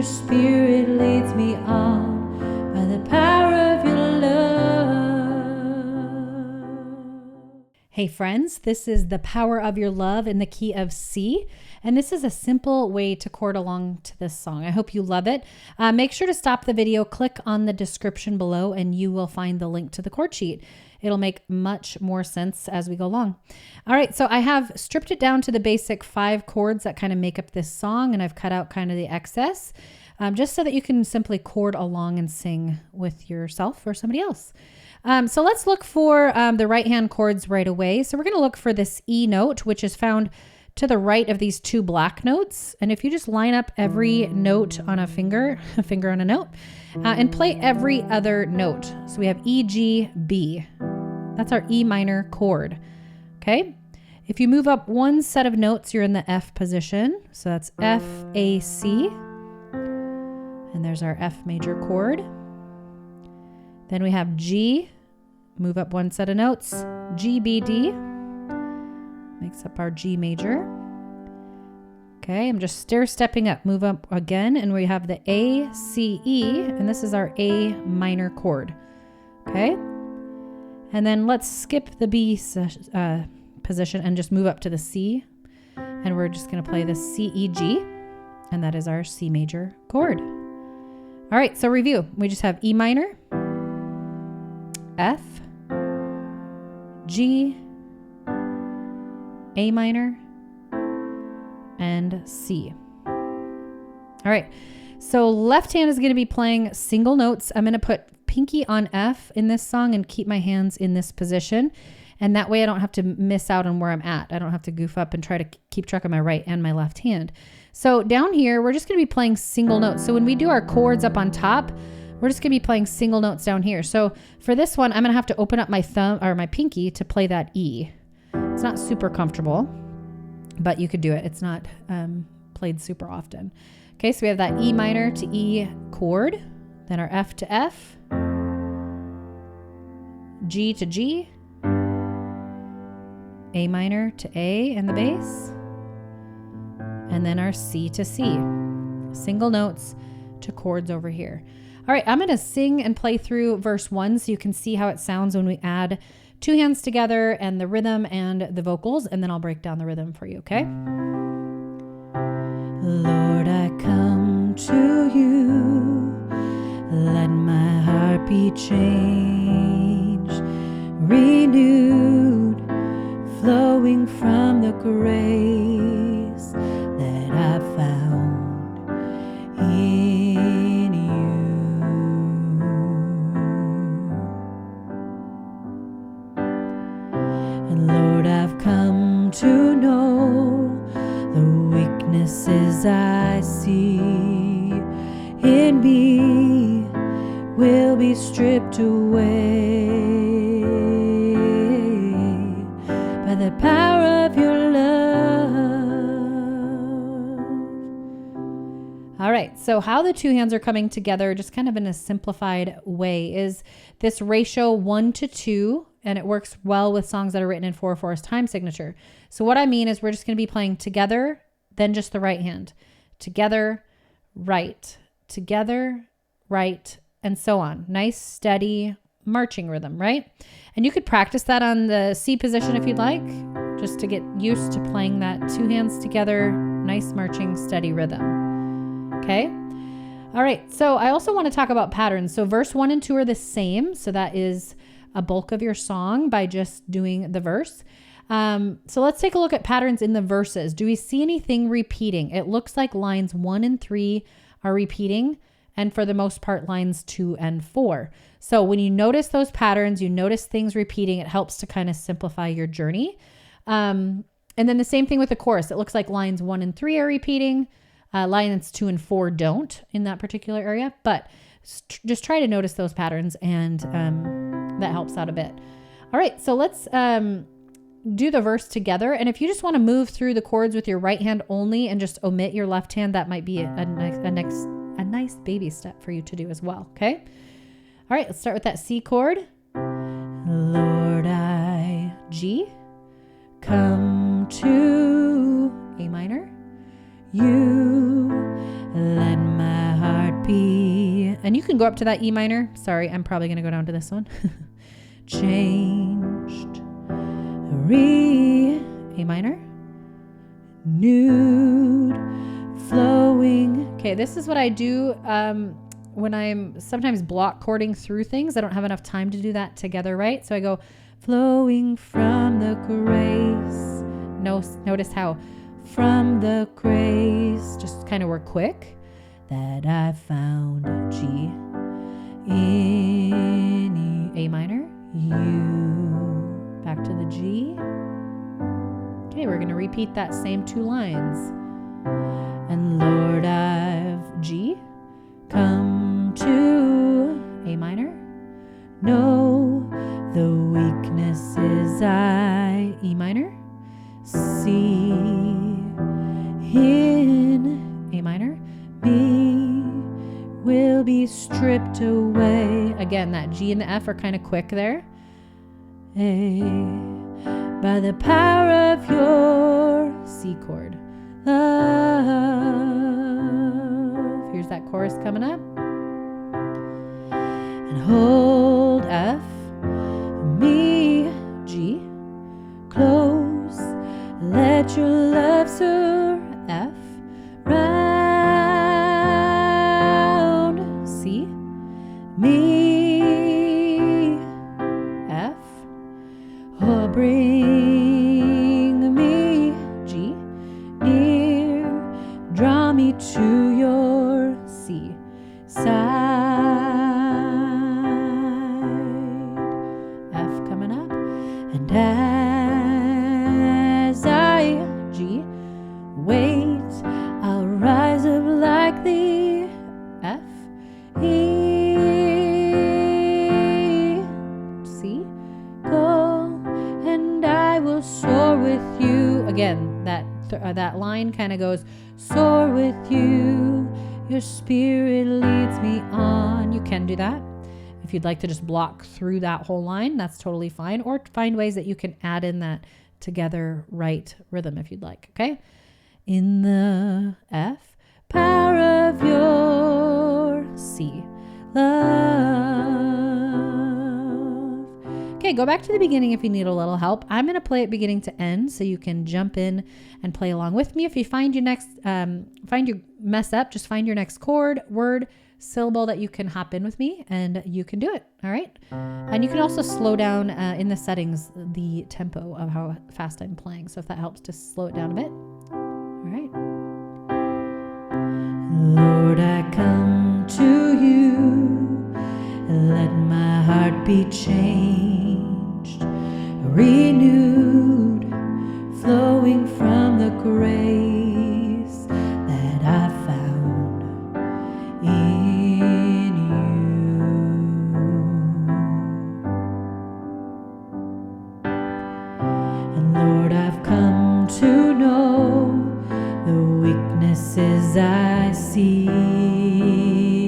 your spirit leads me on by the power of your love. Hey friends, this is The Power of Your Love in the key of C. And this is a simple way to chord along to this song. I hope you love it. Make sure to stop the video, click on the description below, and you will find the link to the chord sheet. It'll make much more sense as we go along. All right, so I have stripped it down to the basic 5 chords that kind of make up this song, and I've cut out kind of the excess, just so that you can simply chord along and sing with yourself or somebody else. So let's look for the right hand chords right away. So we're going to look for this E note, which is found to the right of these 2 black notes. And if you just line up every note on a finger on a note, and play every other note. So we have E, G, B. That's our E minor chord. Okay. If you move up one set of notes, you're in the F position. So that's F, A, C. And there's our F major chord. Then we have G. Move up one set of notes. G, B, D. Makes up our G major. Okay, I'm just stair-stepping up. Move up again, and we have the A, C, E, and this is our A minor chord. Okay, and then let's skip the B position and just move up to the C, and we're just going to play the C, E, G, and that is our C major chord. All right, so review. We just have E minor, F, G, A minor, and C. All right, so left hand is going to be playing single notes. I'm going to put pinky on F in this song and keep my hands in this position. And that way I don't have to miss out on where I'm at. I don't have to goof up and try to keep track of my right and my left hand. So down here, we're just going to be playing single notes. So when we do our chords up on top, we're just going to be playing single notes down here. So for this one, I'm going to have to open up my thumb or my pinky to play that E. It's not super comfortable, but you could do it. It's not played super often. Okay, so we have that E minor to E chord, then our F to F, G to G, A minor to A in the bass, and then our C to C. Single notes to chords over here. All right, I'm going to sing and play through verse 1 so you can see how it sounds when we add 2 hands together and the rhythm and the vocals, and then I'll break down the rhythm for you, okay? Lord, I come to you, let my heart be changed, renewed, flowing from the grace that I found in you. And Lord, I've come to know the weaknesses I see in me will be stripped away by the power of your love. All right, so how the 2 hands are coming together, just kind of in a simplified way, is this ratio 1 to 2, and it works well with songs that are written in 4/4 time signature. So what I mean is we're just going to be playing together, then just the right hand. Together, right, and so on. Nice, steady marching rhythm, right? And you could practice that on the C position if you'd like, just to get used to playing that 2 hands together, nice marching, steady rhythm. Okay? All right, so I also want to talk about patterns. So verse 1 and 2 are the same, so that is a bulk of your song by just doing the verse. So let's take a look at patterns in the verses. Do we see anything repeating? It looks like lines 1 and 3 are repeating, and for the most part, lines 2 and 4. So when you notice those patterns, you notice things repeating, it helps to kind of simplify your journey. And then the same thing with the chorus. It looks like lines 1 and 3 are repeating. Lines 2 and 4 don't in that particular area, but just try to notice those patterns, and that helps out a bit. All right, so let's do the verse together. And if you just want to move through the chords with your right hand only and just omit your left hand, that might be a nice baby step for you to do as well. Okay. All right, let's start with that C chord. Lord, I, G, come to A minor. You let my And you can go up to that E minor. Sorry, I'm probably going to go down to this one. Changed, A minor, nude, flowing. Okay, this is what I do when I'm sometimes block chording through things. I don't have enough time to do that together, right? So I go flowing from the grace. Notice how from the grace, just kind of work quick, that I found G in A minor, U, back to the G. Okay, we're going to repeat that same 2 lines. And Lord, I've G, come to A minor, know the weaknesses I, E minor, C, in A minor, B will be stripped away. Again, that G and the F are kind of quick there. A, by the power of your C chord, love. Here's that chorus coming up. And hold F, me, G, close, let your love soar, F, round, C, me, F, oh, bring me, G, near, draw me to your C, side, F coming up, and as I, G, wait, I'll rise up like the F, E, C, go, and I will soar with you. Again, that line kind of goes, soar with you, your spirit leads me on. You can do that. If you'd like to just block through that whole line, that's totally fine. Or find ways that you can add in that together right rhythm if you'd like, okay? In the F, power of your C, love. Okay, go back to the beginning if you need a little help. I'm going to play it beginning to end so you can jump in and play along with me. If you find you mess up, just find your next chord, word, syllable that you can hop in with me and you can do it. All right. And you can also slow down in the settings the tempo of how fast I'm playing. So if that helps to slow it down a bit. All right. Lord, I come to you, let my heart be changed, renewed, flowing from the grace that I found in you. And Lord, I've come to know the weaknesses I see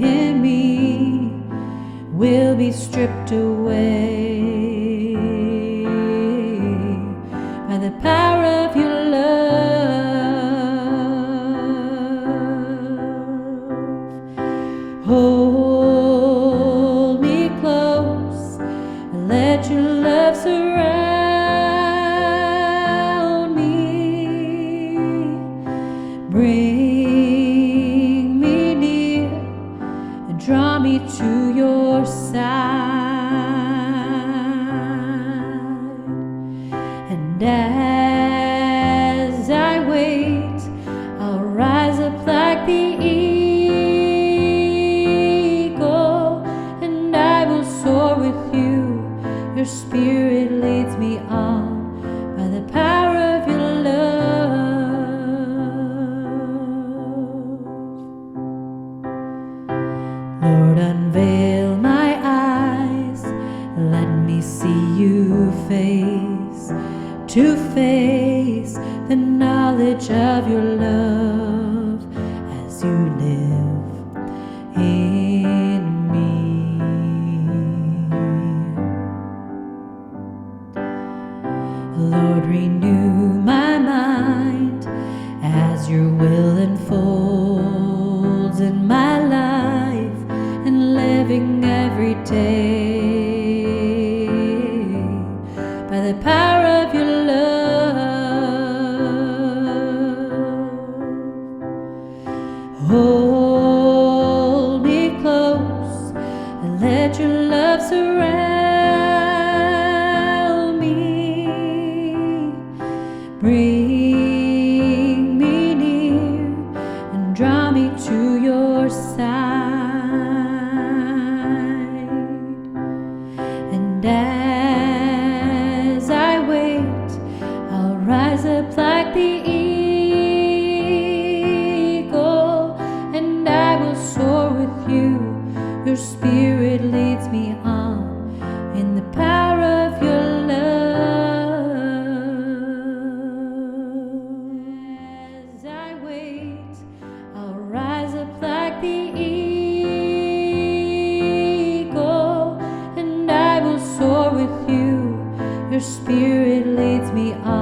in me will be stripped away by the power of your love. Hold me close, let your love surround me, bring me near and draw me to your side. And as I wait, I'll rise up like the eagle, and I will soar with you. Your spirit leads me on by the power of your love. Lord, unveil my eyes, let me see you face to face, the knowledge of your love as you live in me. Lord, renew my mind as your will unfolds in my life, and hold me close and let your love surround me. Bring me near and draw me to your side. And as I wait, I'll rise up like the eagle, and I will soar with you. Your spirit leads me on in the power of your love. As I wait, I'll rise up like the eagle, and I will soar with you. Your spirit leads me on